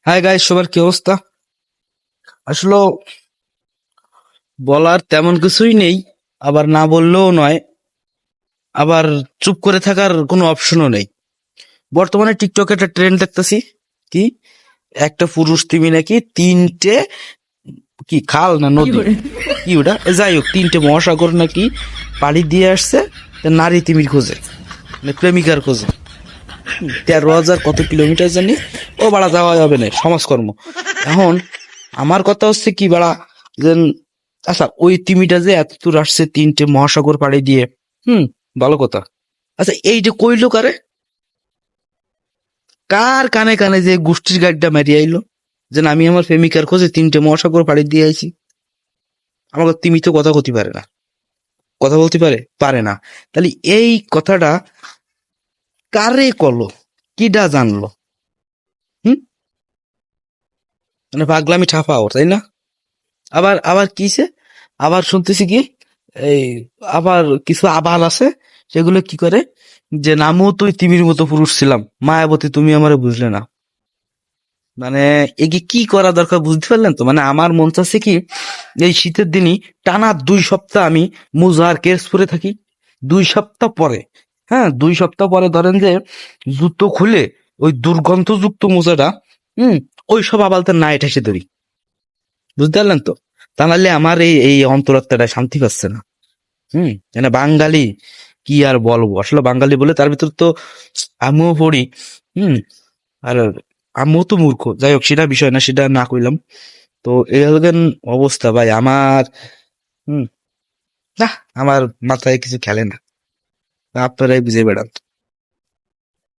Hi guys, সবার কি অবস্থা? আসলে বলার তেমন কিছুই নেই, আবার না বললেও নয়, আবার চুপ করে থাকার কোনো অপশনও নেই। বর্তমানে টিকটকে একটা ট্রেন্ড দেখতেছি কি, একটা পুরুষ তিমি নাকি তিনটে কি খাল না নদী কি ওটা যাই হোক তিনটে মহাসাগর নাকি পাড়ি দিয়ে আসছে তা নারী তিমির খোঁজে, মানে প্রেমিকার খোঁজে। 13,000 কত কিলোমিটার জানি, ও বাড়া যাওয়া যাবে না, সমাজকর্ম। এখন আমার কথা হচ্ছে কি বাড়া, যে আচ্ছা ওই তিমিটা যে এত দূর আসছে তিনটে মহাসাগর পাড়ি দিয়ে, হুম, ভালো কথা। আচ্ছা এই যে কইলো কারে, কার কানে কানে যে গোষ্ঠীর গাড়িটা মারিয়ে আইলো, যে না, আমি আমার প্রেমিকার খোঁজে তিনটে মহাসাগর পাড়ি দিয়ে আইছি। আমাকে তিমি তো কথা কইতে পারে না, কথা বলতে পারে পারে না। তাহলে এই কথাটা কারে কলো, কিডা জানলো? হুম, মানে পাগলামি ঠাপা ওর, তাই না? আবার আবার কিসে, আবার শুনতেছি কি, এই আবার কিছু আবাল আছে, সেগুলো কি করে, যে নামও তুই তিমির মতো পুরুষ ছিলাম, মায়াবতী তুমি আমারে বুঝলে না। মানে একে কি করা দরকার বুঝতে পারলেন তো? মানে আমার মন চাচ্ছে কি, এই শীতের দিনই টানা 2 সপ্তাহ আমি মোজা আর কেস পরে থাকি। 2 সপ্তাহ পরে, হ্যাঁ 2 সপ্তাহ পরে ধরেন যে জুতো খুলে ওই দুর্গন্ধযুক্ত মোজাটা, হুম, ওই সব আবালতার নাইট এসে ধরি। বুঝতে পারলেন তো? তা নাহলে আমার এই এই অন্তরাত্মাটা শান্তি পাচ্ছে না। হুম, মানে বাঙালি কি আর বলবো, আসলে বাঙালি বলে তার ভিতর তো আমিও পড়ি। হুম, আর আমিও তো মূর্খ, যাই হোক সেটা বিষয় না, সেটা না কইলাম। তো এই হলেন অবস্থা ভাই আমার। হুম, না, আমার মাথায় কিছু খেলে না, আপনারাই বুঝে বেড়ান।